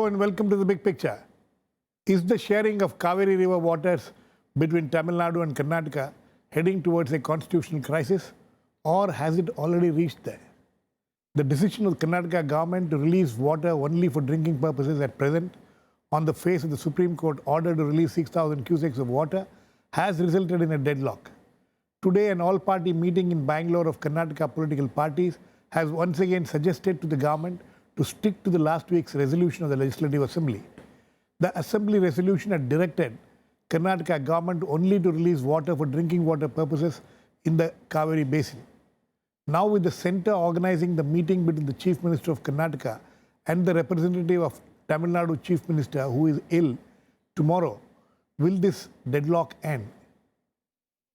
Hello and welcome to the big picture. Is the sharing of Cauvery river waters between Tamil Nadu and Karnataka heading towards a constitutional crisis, or has it already reached there? The decision of the Karnataka government to release water only for drinking purposes at present, on the face of the Supreme Court order to release 6,000 cusecs of water, has resulted in a deadlock. Today, an all-party meeting in Bangalore of Karnataka political parties has once again suggested to the government to stick to the last week's resolution of the Legislative Assembly. The Assembly resolution had directed Karnataka government only to release water for drinking water purposes in the Cauvery basin. Now, with the centre organizing the meeting between the Chief Minister of Karnataka and the representative of Tamil Nadu Chief Minister, who is ill, tomorrow, will this deadlock end?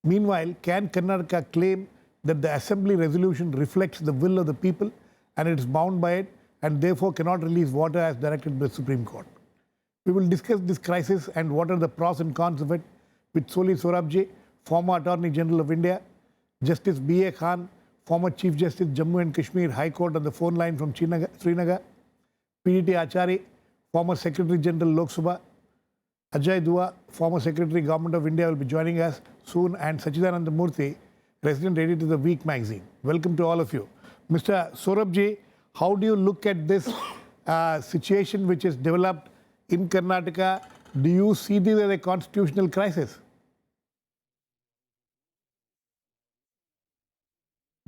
Meanwhile, can Karnataka claim that the Assembly resolution reflects the will of the people and it is bound by it and therefore cannot release water as directed by the Supreme Court? We will discuss this crisis and what are the pros and cons of it with Soli Sorabjee, former Attorney General of India, Justice B.A. Khan, former Chief Justice Jammu and Kashmir High Court on the phone line from Srinagar, PDT Achary, former Secretary General Lok Sabha, Ajay Dua, former Secretary Government of India will be joining us soon, and Sachidananda Murthy, resident editor of the Week magazine. Welcome to all of you. Mr. Sorabjee, how do you look at this situation which is developed in Karnataka? Do you see this as a constitutional crisis?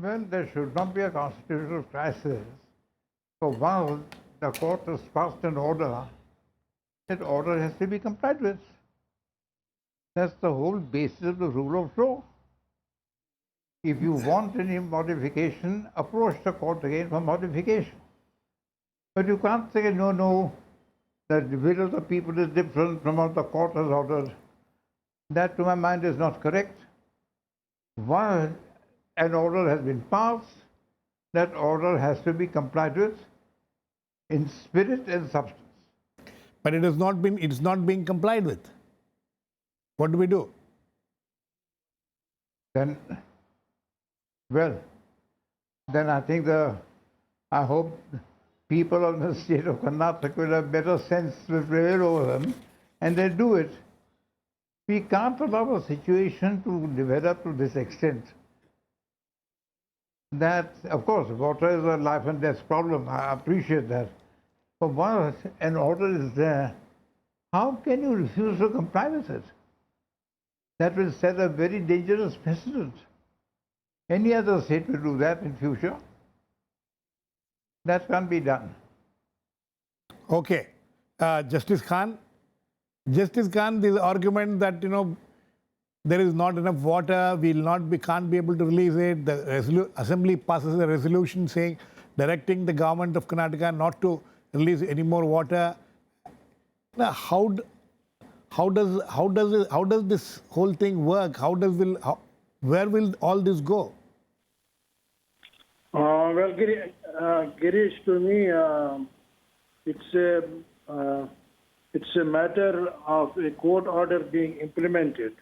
Well, there should not be a constitutional crisis. For once, the court has passed an order. That order has to be complied with. That's the whole basis of the rule of law. If you want any modification, approach the court again for modification. But you can't say, no, that the will of the people is different from what the court has ordered. That, to my mind, is not correct. Once an order has been passed, that order has to be complied with in spirit and substance. But it's not being complied with. What do we do? Then I think I hope people of the state of Karnataka will have better sense to prevail over them, and they do it. We can't allow a situation to develop to this extent. That, of course, water is a life and death problem. I appreciate that. But once an order is there, how can you refuse to comply with it? That will set a very dangerous precedent. Any other state will do that in future. That can't be done. Okay. Justice Khan, this argument that, there is not enough water, can't be able to release it. The Assembly passes a resolution saying, directing the government of Karnataka not to release any more water. Now, how does this whole thing work? Where will all this go? Well, Girish, to me, it's a matter of a court order being implemented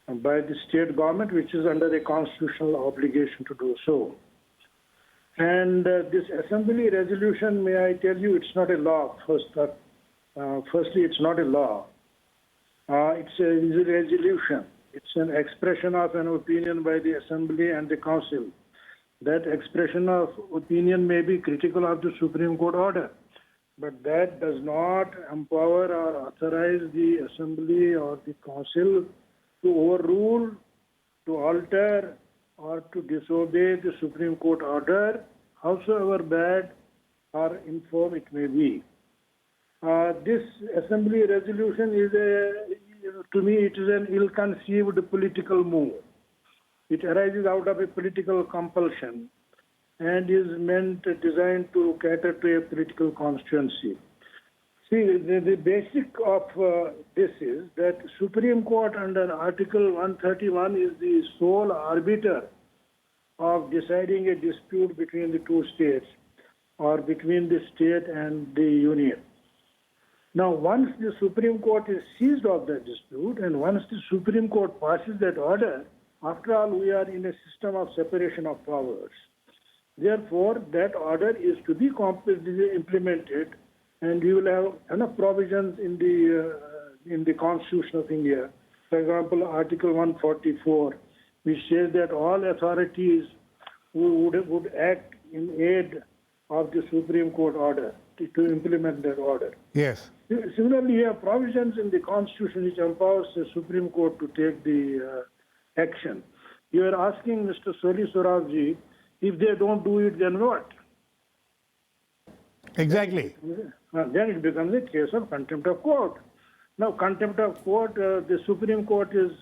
by the state government, which is under a constitutional obligation to do so. And this assembly resolution, may I tell you, it's not a law. Firstly, it's not a law. It's a resolution. It's an expression of an opinion by the assembly and the council. That expression of opinion may be critical of the Supreme Court order, but that does not empower or authorize the assembly or the council to overrule, to alter, or to disobey the Supreme Court order, howsoever bad or infirm it may be. This assembly resolution is to me, it is an ill-conceived political move. It arises out of a political compulsion and is designed to cater to a political constituency. See, the basic of this is that Supreme Court under Article 131 is the sole arbiter of deciding a dispute between the two states or between the state and the union. Now, once the Supreme Court is seized of that dispute and once the Supreme Court passes that order, after all, we are in a system of separation of powers. Therefore, that order is to be implemented and we will have enough provisions in the Constitution of India. For example, Article 144, which says that all authorities would act in aid of the Supreme Court order to implement that order. Yes. Similarly, you have provisions in the Constitution which empowers the Supreme Court to take the action. You are asking Mr. Soli Sorabjee, if they don't do it, then what? Exactly. Then it becomes a case of contempt of court. Now, contempt of court, the Supreme Court has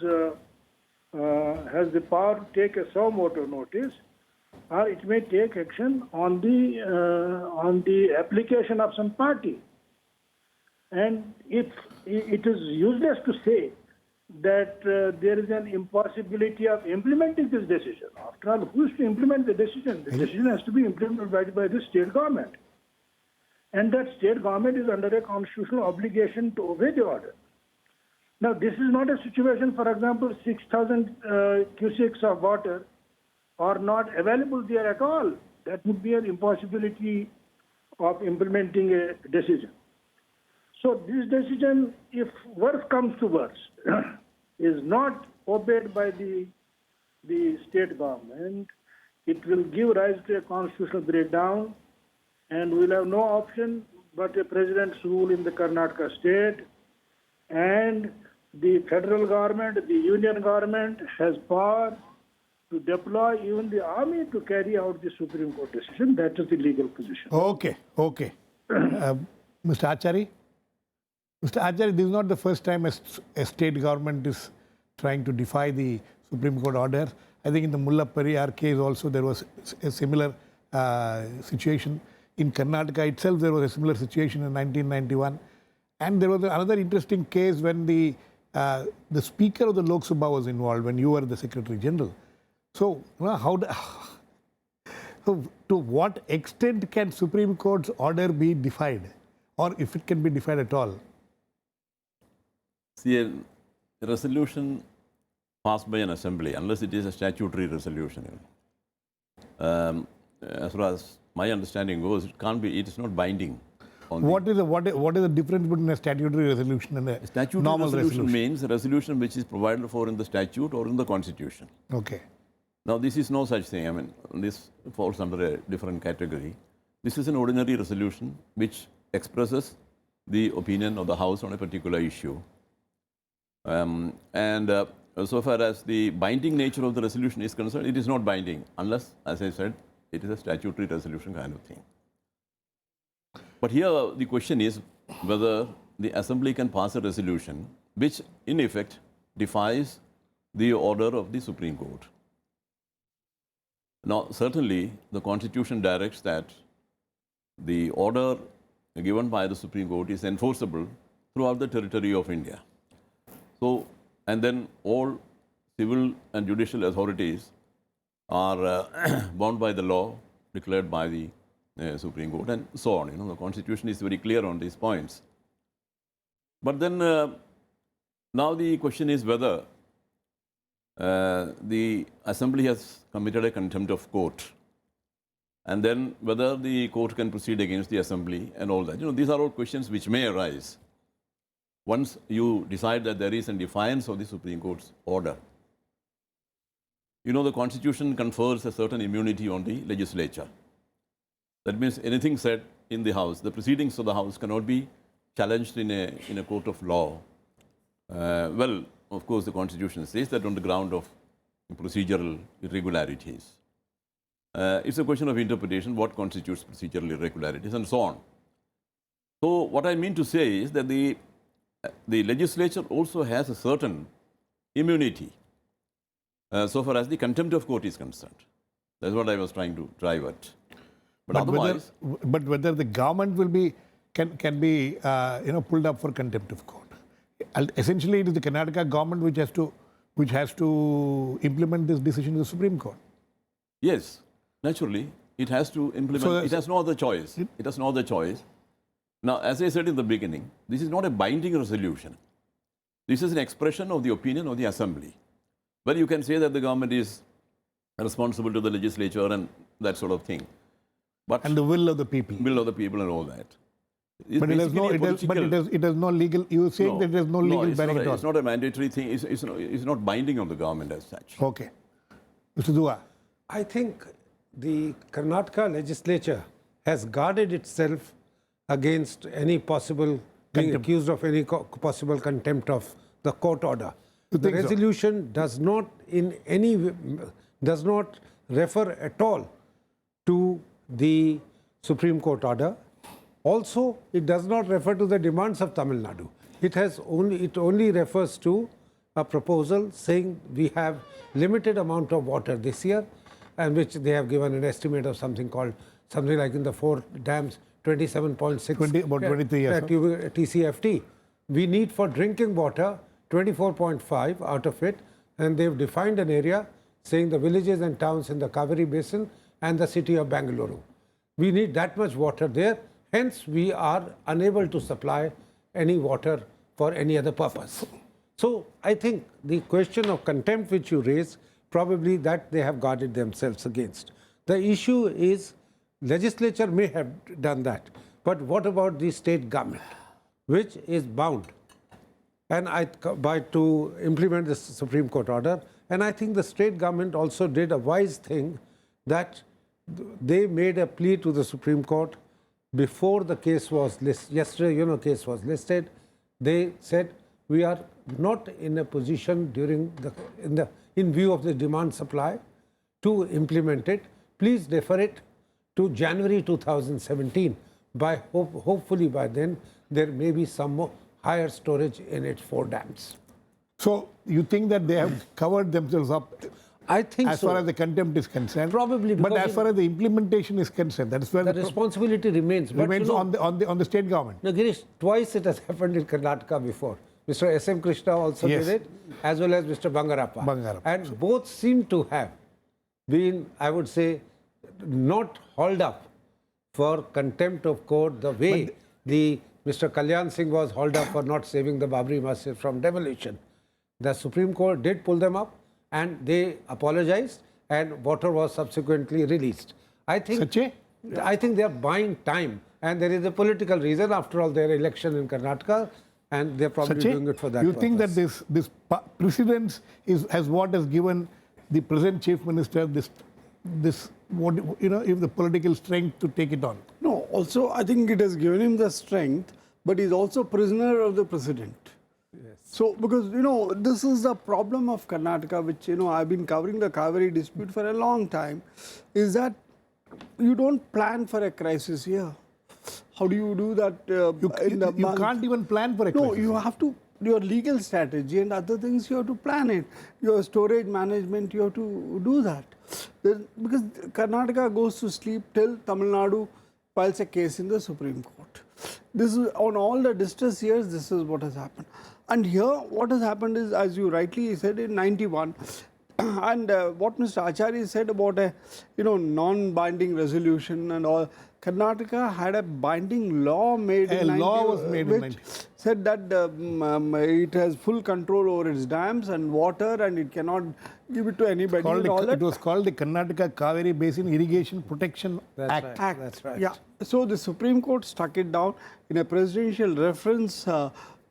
the power to take a suo motu notice, or it may take action on the application of some party. And if it is useless to say that there is an impossibility of implementing this decision. After all, who is to implement the decision? The decision has to be implemented by the state government. And that state government is under a constitutional obligation to obey the order. Now, this is not a situation, for example, 6,000 cusecs of water are not available there at all. That would be an impossibility of implementing a decision. So this decision, if worse comes to worse, is not obeyed by the state government, it will give rise to a constitutional breakdown, and we'll have no option but a president's rule in the Karnataka state, and the federal government, the union government has power to deploy even the army to carry out the Supreme Court decision. That is the legal position. Okay. Mr. Achary? Mr. Ajay, this is not the first time a state government is trying to defy the Supreme Court order. I think in the Mulla Periyar case also there was a similar situation. In Karnataka itself there was a similar situation in 1991. And there was another interesting case when the Speaker of the Lok Sabha was involved, when you were the Secretary General. So, so to what extent can Supreme Court's order be defied? Or if it can be defied at all? See, a resolution passed by an assembly, unless it is a statutory resolution, as far as my understanding goes, it is not binding. What is the difference between a statutory resolution and a statutory normal resolution? Means a resolution which is provided for in the statute or in the constitution. Okay. Now, this is no such thing. I mean, this falls under a different category. This is an ordinary resolution which expresses the opinion of the House on a particular issue. So far as the binding nature of the resolution is concerned, it is not binding unless, as I said, it is a statutory resolution kind of thing. But here the question is whether the Assembly can pass a resolution which in effect defies the order of the Supreme Court. Now, certainly the Constitution directs that the order given by the Supreme Court is enforceable throughout the territory of India. So, and then all civil and judicial authorities are bound by the law declared by the Supreme Court and so on. The Constitution is very clear on these points. But then now the question is whether the Assembly has committed a contempt of court, and then whether the court can proceed against the Assembly and all that. These are all questions which may arise once you decide that there is a defiance of the Supreme Court's order. The Constitution confers a certain immunity on the legislature. That means anything said in the House, the proceedings of the House cannot be challenged in a court of law. Well, of course, the Constitution says that on the ground of procedural irregularities. It's a question of interpretation, what constitutes procedural irregularities and so on. So what I mean to say is that the legislature also has a certain immunity so far as the contempt of court is concerned. That's what I was trying to drive at. But otherwise, whether the government will can be pulled up for contempt of court. Essentially, it is the Karnataka government which has to implement this decision of the Supreme Court. Yes, naturally, it has to implement. So it has no other choice. It has no other choice. Now, as I said in the beginning, this is not a binding resolution. This is an expression of the opinion of the Assembly. Well, you can say that the government is responsible to the legislature and that sort of thing. But and the will of the people. Will of the people and all that. It's But basically a political- it has no legal. You were saying that there is no legal it's bearing not at a, all. it's not a mandatory thing. It's not binding on the government as such. Okay, Mr. Dua. I think the Karnataka legislature has guarded itself against any possible being accused of any possible contempt of the court order. You The think so? resolution does not in any does not refer at all to the Supreme Court order. Also, it does not refer to the demands of Tamil Nadu. It only refers to a proposal saying we have limited amount of water this year, and which they have given an estimate of something like in the 4 dams 27.6 about 23 years. TCFT. We need for drinking water 24.5 out of it, and they've defined an area saying the villages and towns in the Cauvery basin and the city of Bangalore. We need that much water there, hence we are unable to supply any water for any other purpose. So I think the question of contempt which you raise, probably that they have guarded themselves against. The issue is legislature may have done that, but what about the state government, which is bound to implement the Supreme Court order? And I think the state government also did a wise thing, that they made a plea to the Supreme Court before the case was listed. Yesterday, case was listed. They said, we are not in a position in view of the demand supply to implement it. Please defer it to January 2017. Hopefully by then, there may be some more higher storage in its 4 dams. So you think that they have covered themselves up I think as far as the contempt is concerned? Probably, But because as far as the implementation is concerned, that is where the responsibility remains. But remains on the state government. No, Girish, twice it has happened in Karnataka before. Mr. S.M. Krishna also Yes. did it, as well as Mr. Bangarappa. And both seem to have been, I would say, not hauled up for contempt of court the way Mr. Kalyan Singh was hauled up for not saving the Babri Masjid from demolition. The Supreme Court did pull them up, and they apologized, and water was subsequently released. I think they are buying time, and there is a political reason. After all, their election in Karnataka, and they're probably doing it for that You purpose. think that this precedence has what has given the present chief minister if the political strength to take it on? No, also I think it has given him the strength, but he's also prisoner of the president. Yes. So, because, this is the problem of Karnataka, which, I've been covering the Cauvery dispute for a long time, is that you don't plan for a crisis here. How do you do that You can't even plan for a crisis. No, you have to, your legal strategy and other things, you have to plan it. Your storage management, you have to do that. Because Karnataka goes to sleep till Tamil Nadu files a case in the Supreme Court. This is, on all the distress years, this is what has happened. And here, what has happened is, as you rightly said, in 91, and what Mr. Achary said about a, non-binding resolution and all, Karnataka had a binding law made in 90, law was made in 90. said that it has full control over its dams and water, and it cannot give it to anybody. It was called the Karnataka Cauvery Basin Irrigation Protection Act. Right. That's right. Yeah. So the Supreme Court struck it down in a presidential reference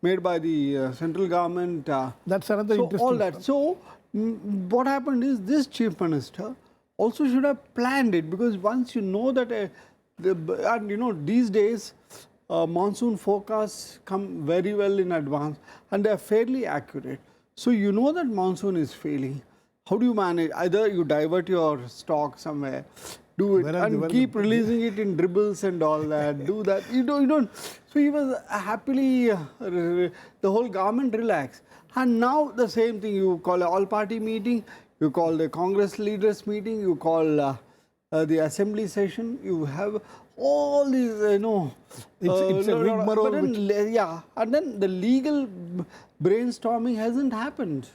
made by the central government. That's another so interesting. all that. So what happened is, this chief minister also should have planned it, because once you know that these days monsoon forecasts come very well in advance, and they are fairly accurate. So you know that monsoon is failing. How do you manage? Either you divert your stock somewhere, do it, and keep releasing it in dribbles and all that. Do that. You don't. So he was happily, the whole government relaxed. And now the same thing. You call an all-party meeting. You call the Congress leaders meeting. You call the assembly session. You have all these, It's a rigmarole. and then the legal brainstorming hasn't happened.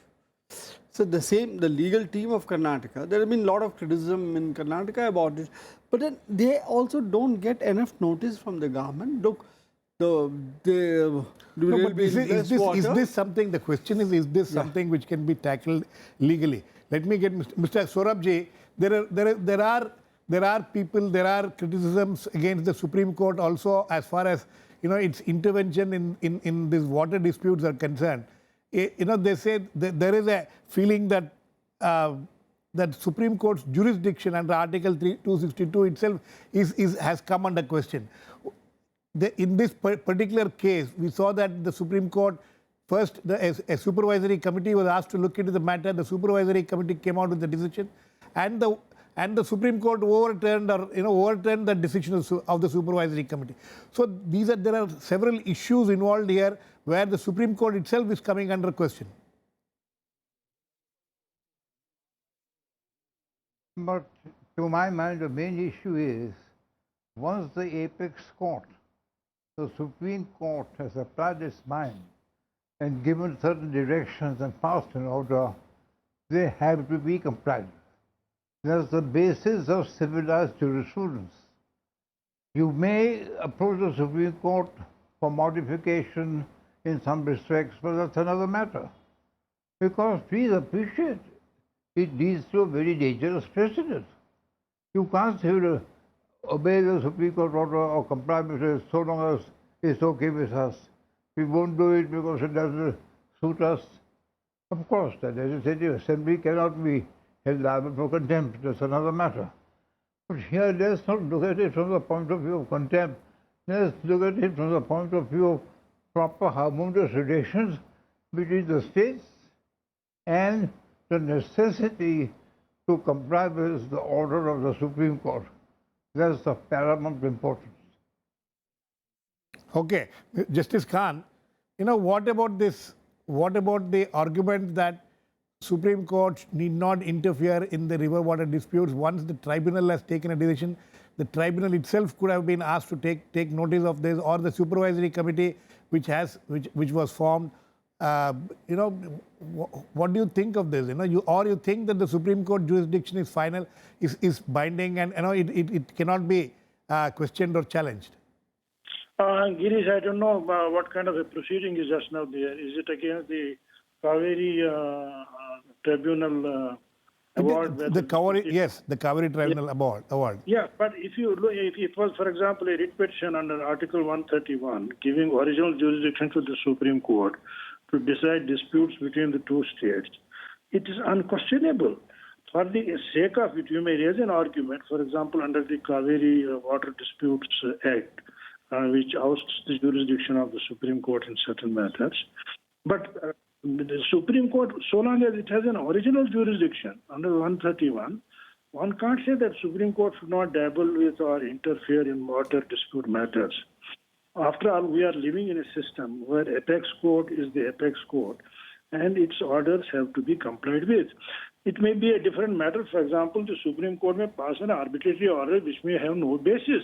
So the legal team of Karnataka, there have been a lot of criticism in Karnataka about it, but then they also don't get enough notice from the government. Look, is this something, the question is this something which can be tackled legally? Let me get Mr. Sorabjee. There are people, there are criticisms against the Supreme Court also, as far as its intervention in these water disputes are concerned, they say that there is a feeling that that Supreme Court's jurisdiction under Article 262 itself has come under question. In this particular case, we saw that the Supreme Court, first a supervisory committee was asked to look into the matter. The supervisory committee came out with the decision, and the Supreme Court overturned the decision of the supervisory committee. So there are several issues involved here where the Supreme Court itself is coming under question. But to my mind, the main issue is once the apex court, the Supreme Court, has applied its mind and given certain directions and passed an order, they have to be complied with. That's the basis of civilized jurisprudence. You may approach the Supreme Court for modification in some respects, but that's another matter. Because please appreciate, it leads to a very dangerous precedent. You can't say to obey the Supreme Court order or comply with it so long as it's okay with us. We won't do it because it doesn't suit us. Of course, the Legislative Assembly cannot be held liable for contempt. That's another matter. But here, let's not look at it from the point of view of contempt. Let's look at it from the point of view of proper harmonious relations between the states and the necessity to comply with the order of the Supreme Court. That's of paramount importance. Okay, Justice Khan, what about this? What about the argument that Supreme Court need not interfere in the river water disputes once the tribunal has taken a decision? The tribunal itself could have been asked to take notice of this, or the supervisory committee which was formed. What do you think of this? You think that the Supreme Court jurisdiction is final, is binding, and it cannot be questioned or challenged? Girish, I don't know what kind of a proceeding is just now there. Is it against the Cauvery Tribunal award? The Cauvery Tribunal award. Yeah, but if you look, if it was, for example, a writ petition under Article 131 giving original jurisdiction to the Supreme Court to decide disputes between the two states, it is unquestionable. For the sake of it, you may raise an argument, for example, under the Cauvery Water Disputes Act, which ousts the jurisdiction of the Supreme Court in certain matters. But the Supreme Court, so long as it has an original jurisdiction under 131, one can't say that Supreme Court should not dabble with or interfere in water dispute matters. After all, we are living in a system where apex court is the apex court and its orders have to be complied with. It may be a different matter. For example, the Supreme Court may pass an arbitrary order which may have no basis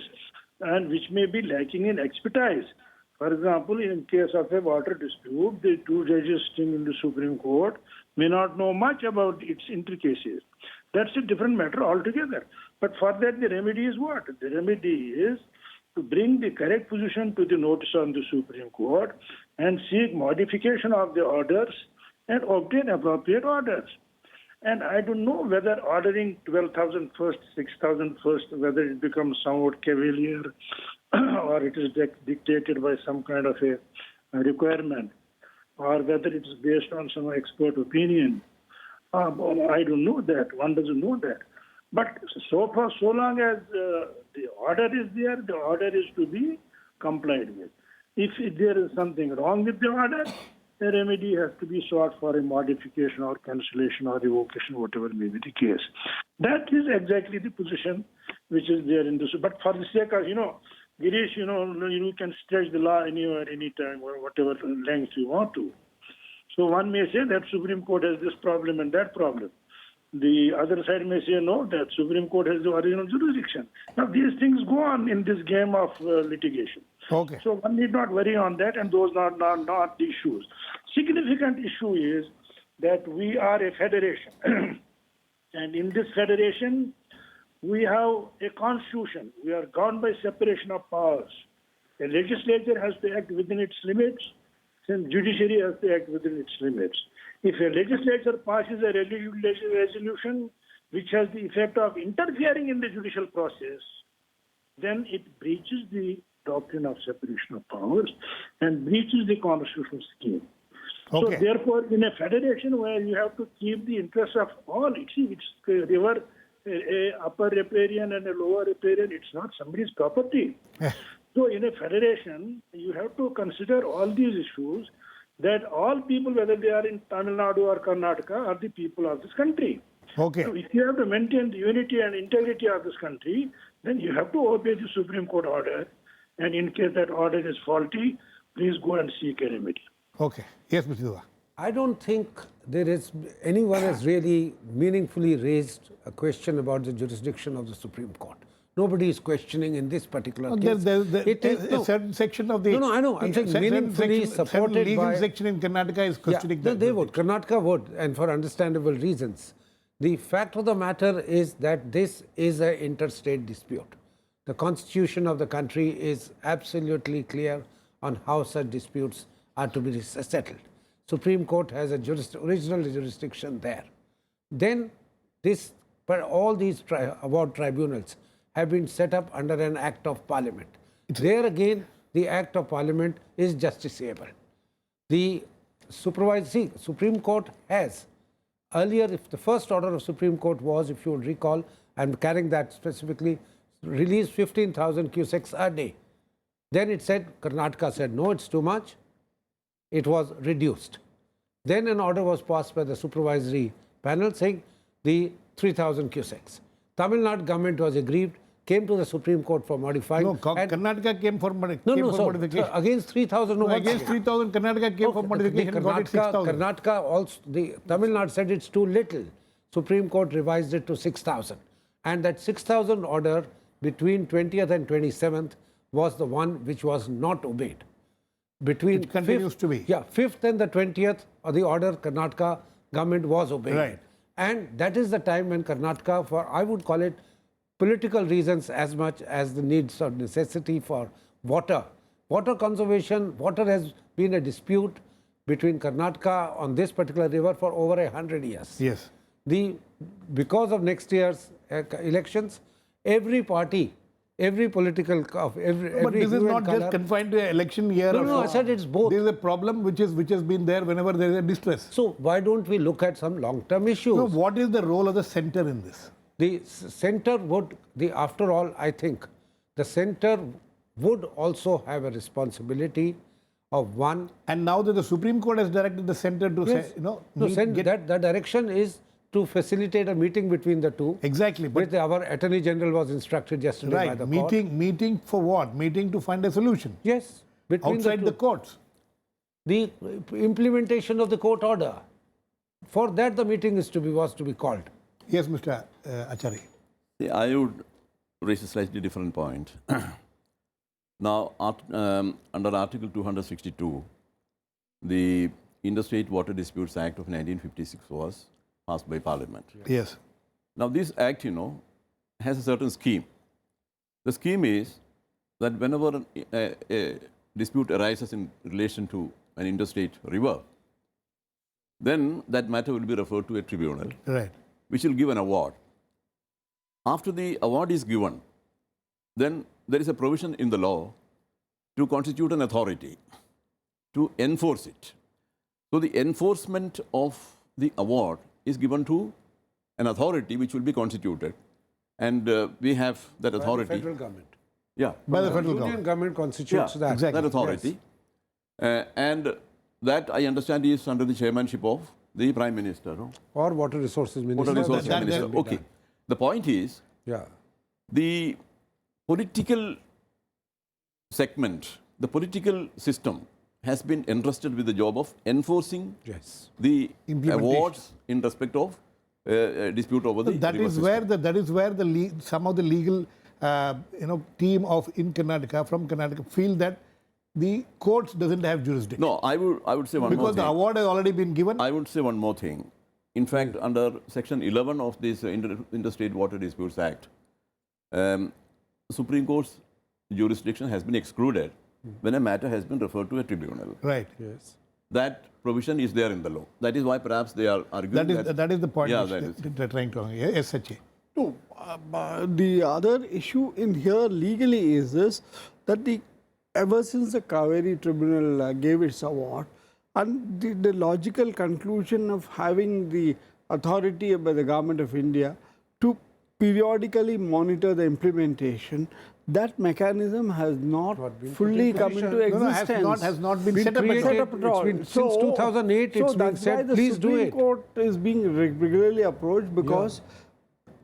and which may be lacking in expertise. For example, in case of a water dispute, the two judges sitting in the Supreme Court may not know much about its intricacies. That's a different matter altogether. But for that, the remedy is what? The remedy is to bring the correct position to the notice of the Supreme Court and seek modification of the orders and obtain appropriate orders. And I don't know whether ordering 12,000 first, 6,000 first, whether it becomes somewhat cavalier or it is dictated by some kind of a requirement, or whether it is based on some expert opinion. I don't know that. One doesn't know that. But so long as the order is there, the order is to be complied with. If there is something wrong with the order, a remedy has to be sought for a modification or cancellation or revocation, whatever may be the case. That is exactly the position which is there in this. But for the sake of, Girish, you can stretch the law anywhere, anytime, or whatever length you want to. So one may say that Supreme Court has this problem and that problem. The other side may say, no, that Supreme Court has the original jurisdiction. Now, these things go on in this game of litigation. Okay. So one need not worry on that, and those are not the issues. Significant issue is that we are a federation. And in this federation, we have a constitution. We are governed by separation of powers. The legislature has to act within its limits, and judiciary has to act within its limits. If a legislature passes a resolution which has the effect of interfering in the judicial process, then it breaches the doctrine of separation of powers and breaches the constitutional scheme. Okay. So therefore, in a federation where you have to keep the interests of all, it's a river, a upper riparian and a lower riparian, it's not somebody's property. So in a federation, you have to consider all these issues, that all people, whether they are in Tamil Nadu or Karnataka, are the people of this country. Okay. So if you have to maintain the unity and integrity of this country, then you have to obey the Supreme Court order. And in case that order is faulty, please go and seek a remedy. Okay. Yes, Mr. Dua. I don't think there is anyone has really meaningfully raised a question about the jurisdiction of the Supreme Court. Nobody is questioning in this particular case. There's It is- a certain section of the... No, I know. I'm saying certain meaningfully section- supported certain legal by... section in Karnataka is questioning that. they would. Karnataka would, and for understandable reasons. The fact of the matter is that this is an interstate dispute. The constitution of the country is absolutely clear on how such disputes are to be settled. Supreme Court has a original jurisdiction there. Then all these award tribunals have been set up under an Act of Parliament. There again, the Act of Parliament is justiciable. The Supreme Court has earlier, if the first order of Supreme Court was, if you will recall, I'm carrying that specifically, release 15,000 cusecs a day. Then it said, Karnataka said, no, it's too much. It was reduced. Then an order was passed by the supervisory panel saying the 3,000 cusecs. Tamil Nadu government was aggrieved, came to the Supreme Court for modifying. No, Karnataka came for modification. Against 3,000. No, against 3,000, Karnataka came for modification, got it 6,000. Karnataka also, the Tamil Nadu said it's too little. Supreme Court revised it to 6,000. And that 6,000 order between 20th and 27th was the one which was not obeyed. Between it continues to be. Yeah, 5th and the 20th of the order, Karnataka government was obeyed. Right. And that is the time when Karnataka, for I would call it political reasons as much as the needs or necessity for water. Water conservation, water has been a dispute between Karnataka on this particular river for over 100 years. Yes. Because of next year's elections, every party, every political... But this is not just confined to an election year. No, I said it's both. There is a problem which has been there whenever there is a distress. So why don't we look at some long-term issues? So what is the role of the centre in this? The centre would, after all, I think, the centre would also have a responsibility of one... And now that the Supreme Court has directed the centre to say, that direction is to facilitate a meeting between the two. Exactly. But our Attorney General was instructed yesterday by the court. Meeting for what? Meeting to find a solution. Yes. Outside the courts. The implementation of the court order. For that the meeting was to be called. Yes, Mr. Achary. I would raise a slightly different point. Now, under Article 262, the Interstate Water Disputes Act of 1956 was passed by Parliament. Yes. Now, this act, has a certain scheme. The scheme is that whenever a dispute arises in relation to an interstate river, then that matter will be referred to a tribunal, Right. which will give an award. After the award is given, then there is a provision in the law to constitute an authority to enforce it. So the enforcement of the award is given to an authority which will be constituted, and we have that authority. By the federal government. Yeah. By the federal Union government. government constitutes that. exactly. That authority. And that, I understand, is under the chairmanship of the Prime Minister. No? Or Water Resources Minister. Water Resources that- Minister. that- Okay. The point is, Yeah. the political segment, the political system has been entrusted with the job of enforcing Yes. the Implementation. awards in respect of dispute over the That river is system. where some of the legal team in Karnataka from Karnataka feel that the courts doesn't have jurisdiction. No, I would say one more Because thing. the award has already been given. I would say one more thing. In fact, under Section 11 of this Interstate Water Disputes Act, Supreme Court's jurisdiction has been excluded when a matter has been referred to a tribunal. Right. Yes. That provision is there in the law. That is why perhaps they are arguing That is the point Yeah, which that is. they're trying to. Yes, Ajay. No, the other issue in here legally is this, that the ever since the Cauvery Tribunal gave its award, and the logical conclusion of having the authority by the Government of India to periodically monitor the implementation, that mechanism has not fully come into existence. has not been Been set up. created. Set up at all. It's been, since 2008, it's been that's why said, the please do Supreme it. Court is being regularly approached because,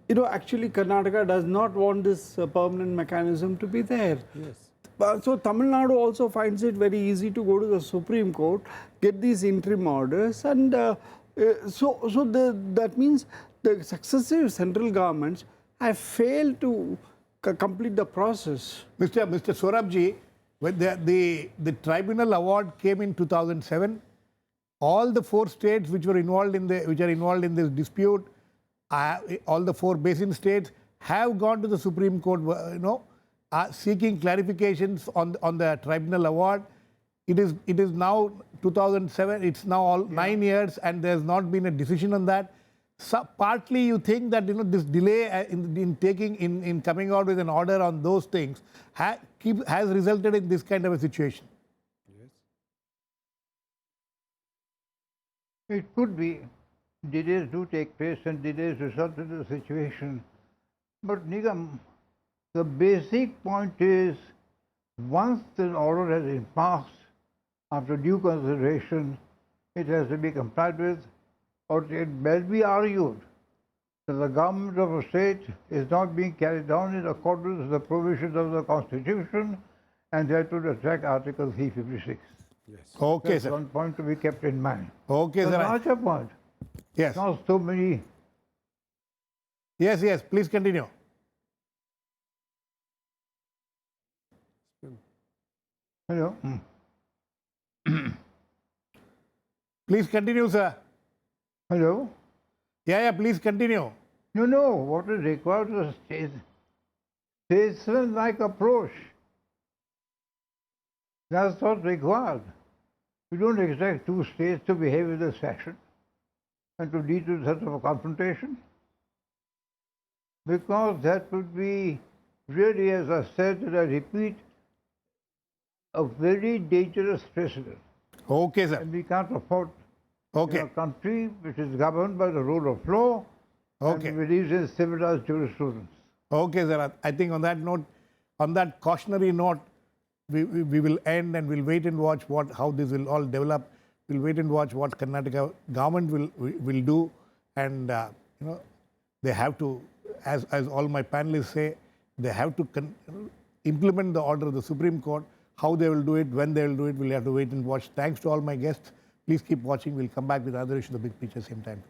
actually Karnataka does not want this permanent mechanism to be there. Yes. So Tamil Nadu also finds it very easy to go to the Supreme Court, get these interim orders, and that means the successive central governments have failed to complete the process. Mr. Sorabjee, when the tribunal award came in 2007, all the 4 states which are involved in this dispute, all the 4 basin states have gone to the Supreme Court, seeking clarifications on the tribunal award. It is now 2007. It's now all 9 years, and there has not been a decision on that. So partly you think that this delay in coming out with an order on those things has resulted in this kind of a situation. It could be. Delays do take place and delays result in the situation. But Nikam, the basic point is, once the order has been passed, after due consideration, it has to be complied with, or it may be argued that the government of a state is not being carried on in accordance with the provisions of the Constitution, and that would attack Article 356. Yes. Okay, That's sir. one point to be kept in mind. Okay, The sir. larger point, Yes. not so many. Yes. Please continue. Hello. Please continue, sir. Hello. Yeah. Please continue. No. What is required is statesman-like approach. That's not required. You don't expect 2 states to behave in this fashion and to lead to such a confrontation, because that would be really, as I said, and I repeat, a very dangerous precedent. Okay, sir. And we can't afford Okay. in a country which is governed by the rule of law Okay. and believes in civilized jurisprudence. Okay, sir. I think on that note, on that cautionary note, we will end, and we'll wait and watch how this will all develop. We'll wait and watch what Karnataka government will do, and they have to, as all my panelists say, they have to implement the order of the Supreme Court. How they will do it, when they will do it, we'll have to wait and watch. Thanks to all my guests. Please keep watching. We'll come back with other issues, the big picture, same time.